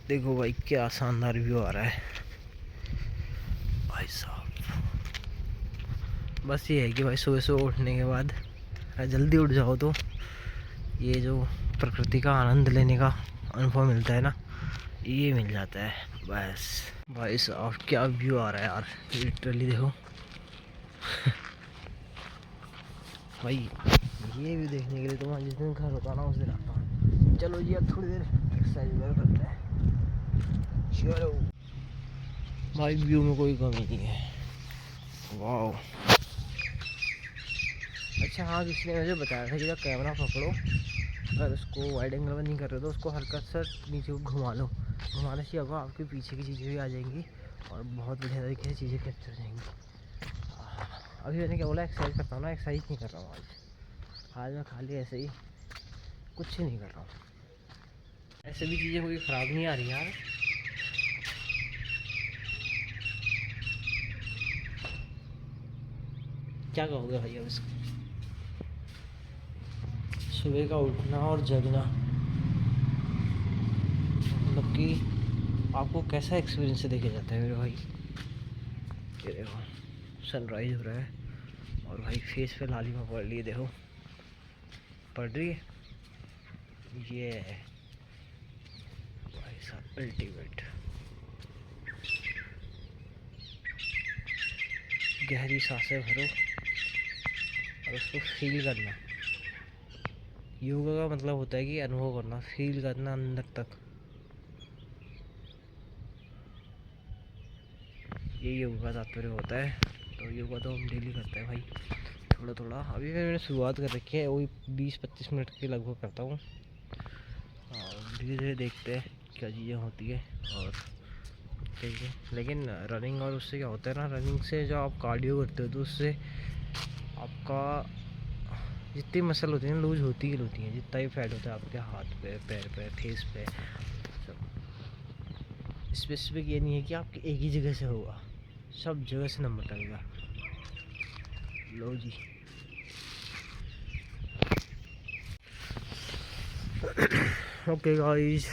देखो भाई क्या शानदार व्यू आ रहा है भाई साहब। बस ये है कि भाई सुबह सुबह उठने के बाद जल्दी उठ जाओ तो ये जो प्रकृति का आनंद लेने का अनुभव मिलता है ना, ये मिल जाता है बस। भाई साहब क्या व्यू आ रहा है यार, लिटरली देखो। भाई ये व्यू देखने के लिए तो मैं जिस दिन घर होता ना उस दिन आता हूँ। चलो जी अब थोड़ी देर एक्सरसाइज वगैरह करते हैं। चलो भाई व्यू में कोई कमी नहीं है। वाह। अच्छा हाँ, किसी ने मुझे बताया था कि जब कैमरा पकड़ो, अगर उसको वाइड एंगल में नहीं कर रहे तो उसको हल्का सा नीचे को घुमा लो। घुमाने से होगा आपके पीछे की चीज़ें भी आ जाएंगी और बहुत बढ़िया तरीके से चीज़ें कैप्चर हो जाएंगी। अभी मैंने क्या बोला, एक्सरसाइज करता हूँ ना, एक्सरसाइज नहीं कर रहा हूँ आज मैं खाली ऐसे ही कुछ नहीं कर रहा हूँ। ऐसे भी चीज़ें कोई ख़राब नहीं आ रही यार। क्या कहोगे भाई अब इसको? सुबह का उठना और जगना मतलब कि आपको कैसा एक्सपीरियंस से देखे जाता है मेरे भाई। ये देखो सनराइज हो रहा है और भाई फेस पे लालिमा पड़ रही है, देखो पड़ रही है। ये है भाई साहब अल्टीमेट। गहरी सांसें भरो और उसको फील करना। योगा का मतलब होता है कि अनुभव करना, फील करना अंदर तक। ये योगा का तात्पर्य होता है। तो योगा तो हम डेली करते हैं भाई, थोड़ा थोड़ा। अभी मैंने शुरुआत कर रखी है, वही 20-25 मिनट के लगभग करता हूँ और धीरे धीरे देखते हैं क्या चीज़ें होती है। और ठीक है, लेकिन रनिंग और उससे क्या होता है ना, रनिंग से जो आप कार्डियो करते हो तो उससे आपका जितनी मसल होती है ना लूज होती ही होती है, जितना ही फैट होता है आपके हाथ पे, पैर पे, फेस पे सब। स्पेसिफिक ये नहीं है कि आपके एक ही जगह से होगा, सब जगह से नंबर लगेगा। लो जी। ओके गाइस,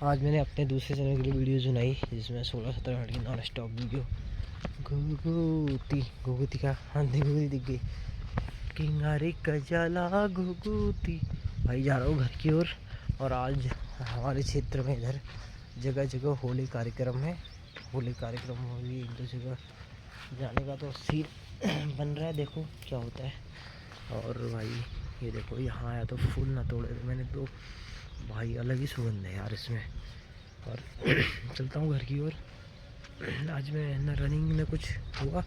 आज मैंने अपने दूसरे चैनल के लिए वीडियो बनाई जिसमें 16-17 मिनट की नॉन स्टॉप वीडियो। घुघुती का आंधी घुघुती दिख गई, किंगारी कजाला घुघुती। भाई जा रहा हूँ घर की ओर। और आज हमारे क्षेत्र में इधर जगह जगह होली कार्यक्रम है। होली कार्यक्रम में भी एक दो जगह जाने का तो सीन बन रहा है, देखो क्या होता है। और भाई ये देखो यहाँ आया तो फूल ना तोड़े मैंने तो, भाई अलग ही सुगंध है यार इसमें। और चलता हूँ घर की ओर। आज मैं न रनिंग न कुछ हुआ,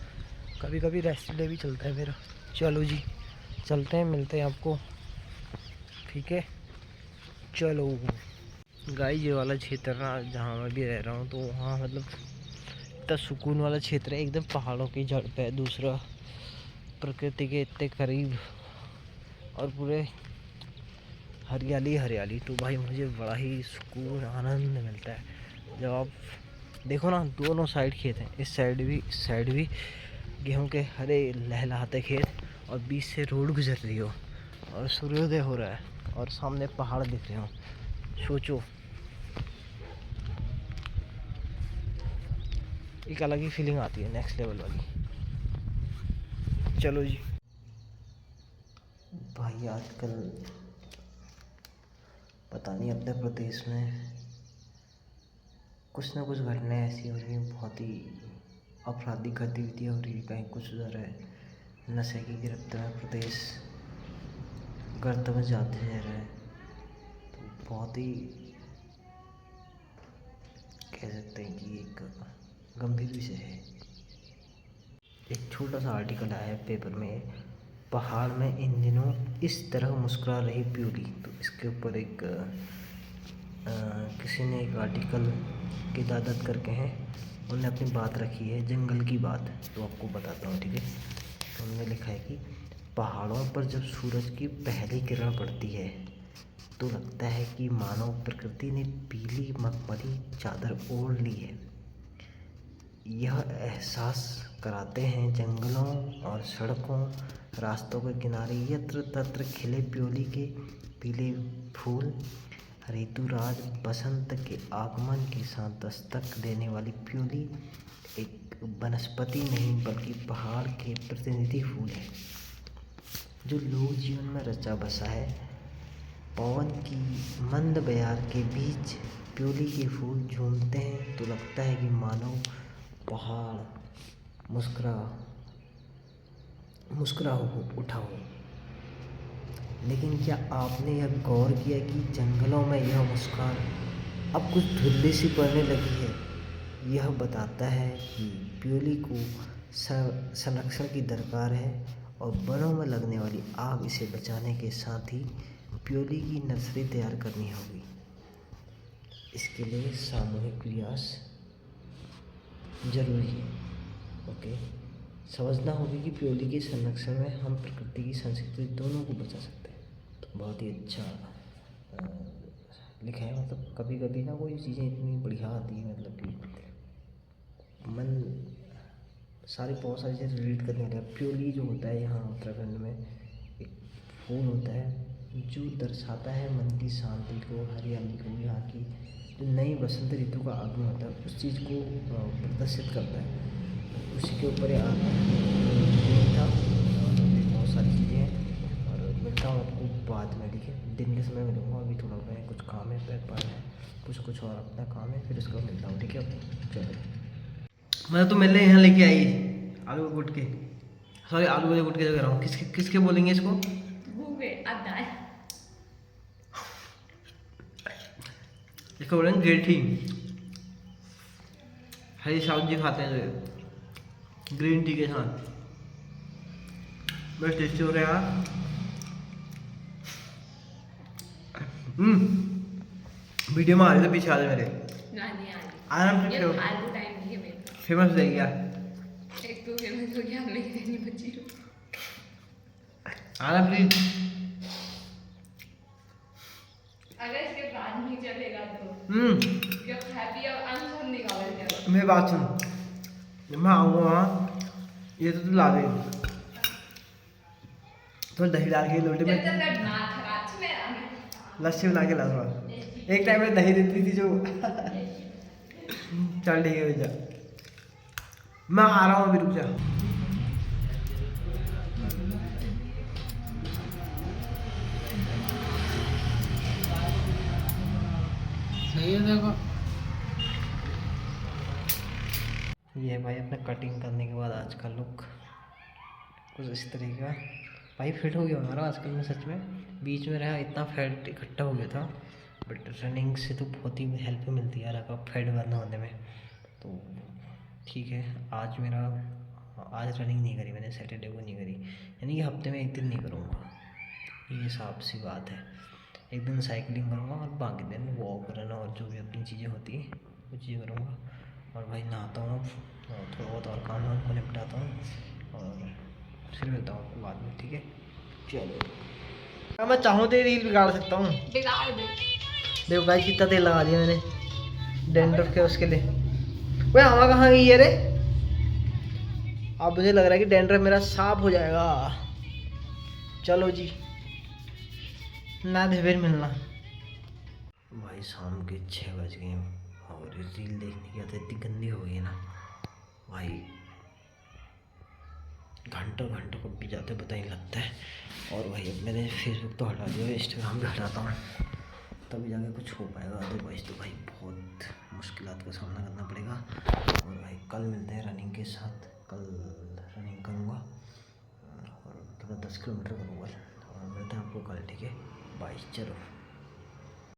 कभी कभी रेस्ट डे भी चलता है मेरा। चलो जी चलते हैं, मिलते हैं आपको, ठीक है। चलो गाइस, ये वाला क्षेत्र ना जहाँ मैं भी रह रहा हूँ तो वहाँ मतलब इतना सुकून वाला क्षेत्र है, एकदम पहाड़ों की जड़ पे है, दूसरा प्रकृति के इतने करीब और पूरे हरियाली हरियाली। तो भाई मुझे बड़ा ही सुकून आनंद मिलता है जब आप देखो ना, दोनों साइड खेत हैं, इस साइड भी गेहूं के हरे लहलहाते खेत और बीच से रोड गुजर रही हो और सूर्योदय हो रहा है और सामने पहाड़ दिख रहे हो। सोचो, एक अलग ही फीलिंग आती है, नेक्स्ट लेवल वाली। चलो जी। भाई आजकल पता नहीं अपने प्रदेश में कुछ ना कुछ घटनाएं ऐसी हो रही हैं, बहुत ही आपराधिक गतिविधियाँ हो रही है। कहीं कुछ उधर है, नशे की गिरफ्त में प्रदेश गर्त में जाते जा रहा है। तो बहुत ही कह सकते हैं कि एक गंभीर विषय है। एक छोटा सा आर्टिकल आया है पेपर में, पहाड़ में इन दिनों इस तरह मुस्कुरा रही प्यूली। तो इसके ऊपर एक किसी ने एक आर्टिकल की दादत करके हैं, उन्होंने अपनी बात रखी है, जंगल की बात। तो आपको बताता हूँ, ठीक है। तो उन्होंने लिखा है कि पहाड़ों पर जब सूरज की पहली किरण पड़ती है तो लगता है कि मानव प्रकृति ने पीली मखमली चादर ओढ़ ली है। यह एहसास कराते हैं जंगलों और सड़कों, रास्तों के किनारे यत्र तत्र खिले प्योली के पीले फूल, ऋतुराज बसंत के आगमन के साथ दस्तक देने वाली प्यूली एक वनस्पति नहीं बल्कि पहाड़ के प्रतिनिधि फूल है जो लोक जीवन में रचा बसा है। पवन की मंद बयार के बीच प्यूली के फूल झूमते हैं तो लगता है कि मानो पहाड़ मुस्कुरा उठा हो। लेकिन क्या आपने यह गौर किया कि जंगलों में यह मुस्कान अब कुछ धुंधली सी पड़ने लगी है। यह बताता है कि प्यूली को संरक्षण की दरकार है और वनों में लगने वाली आग इसे बचाने के साथ ही प्यूली की नर्सरी तैयार करनी होगी। इसके लिए सामूहिक प्रयास जरूरी है। ओके, समझना होगी कि प्यूली के संरक्षण में हम प्रकृति की संस्कृति दोनों को बचा सकते हैं। तो बहुत ही अच्छा लिखा है। मतलब कभी कभी ना कोई चीज़ें इतनी बढ़िया आती है, मतलब कि मन बहुत सारी चीज़ें रिलेट करने वाले। प्यूली जो होता है यहाँ उत्तराखंड में एक फूल होता है जो दर्शाता है मन की शांति को, हरियाली को, यहाँ की जो नई बसंत ऋतु का आगमन होता है उस चीज़ को प्रदर्शित करता है। उसी के ऊपर था बहुत सारी चीज़ें हैं और मिलता हूँ आपको बाद में। ठीक है, दिन के समय मिलूँगा। अभी थोड़ा मैं कुछ काम है, पैर पार है, कुछ और अपना काम है, फिर उसको मिलता हूँ। ठीक है, चलो। मैं तो मिलने यहाँ लेके आई आलू के गुटके, सॉरी आलू के गुटके जगह रहा हूँ। किसके बोलेंगे इसको? इसको बोलेंगे गेठी। हरी साहब जी खाते हैं जो ग्रीन टी के साथ, बस टेस्टी हो रहा है। वीडियो में आ रहे थे पीछे आ मेरे आराम से फेमस हो जाएगी यार। एक तो फेमस हो गया, मैं ही नहीं बची हूँ। आराम प्लीज। अगर इसके बाद नहीं चलेगा तो जब हैप्पी अब आंसर निकाल जाएगा। मेरी बात सुन, जब मैं आऊँगा वहाँ ये तो तू ला दे, तो दही डाल के लोटे में लस्सी बना के ला थोड़ा। एक टाइम में दही देती थी जो चल ठीक है भैया, मैं आ रहा हूँ अभी, रुक जा। सही है देखो, ये भाई अपने कटिंग करने के बाद आज का लुक कुछ इस तरीके का भाई फिट हो गया हमारा आजकल में। सच में बीच में रहा इतना फैट इकट्ठा हो गया था, बट रनिंग से तो बहुत ही हेल्प मिलती है यार आपका फैट बर्न होने में। तो ठीक है, आज रनिंग नहीं करी मैंने, सैटरडे को नहीं करी, यानी कि हफ्ते में एक दिन नहीं करूँगा, ये साफ सी बात है। एक दिन साइकिलिंग करूँगा और बाकी दिन वॉक रन और जो भी अपनी चीज़ें होती हैं वो चीज़ें करूँगा। और भाई नहाता हूँ और थोड़ा बहुत और काम वाम को निपटाता हूँ और फिर मिलता हूँ आपको बाद में। ठीक है, चलो। मैं चाहूँ तो रील बिगाड़ सकता हूँ, बिगाड़ दे। देखो भाई कितना तेल लगा दिया मैंने डेंड्रफ के उसके लिए। वह हवा कहाँ गई है रे? अब मुझे लग रहा है कि डेंड्रफ मेरा साफ हो जाएगा। चलो जी, ना दे फिर मिलना। भाई शाम के 6 बज गए और रील देखने की आदत इतनी गंदी हो गई ना भाई, घंटों घंटों कब भी जाते पता ही लगता है। और भाई अब मैंने फेसबुक तो हटा दिया, इंस्टाग्राम भी हटाता हूँ तभी जाके कुछ हो पाएगा, अदरवाइज तो भाई बहुत मुश्किलात का सामना करना पड़ेगा। और भाई कल मिलते हैं रनिंग के साथ, कल रनिंग करूँगा और थोड़ा 10 किलोमीटर करूँगा और मिलते हैं आपको कल। ठीक है, बाय, चलो।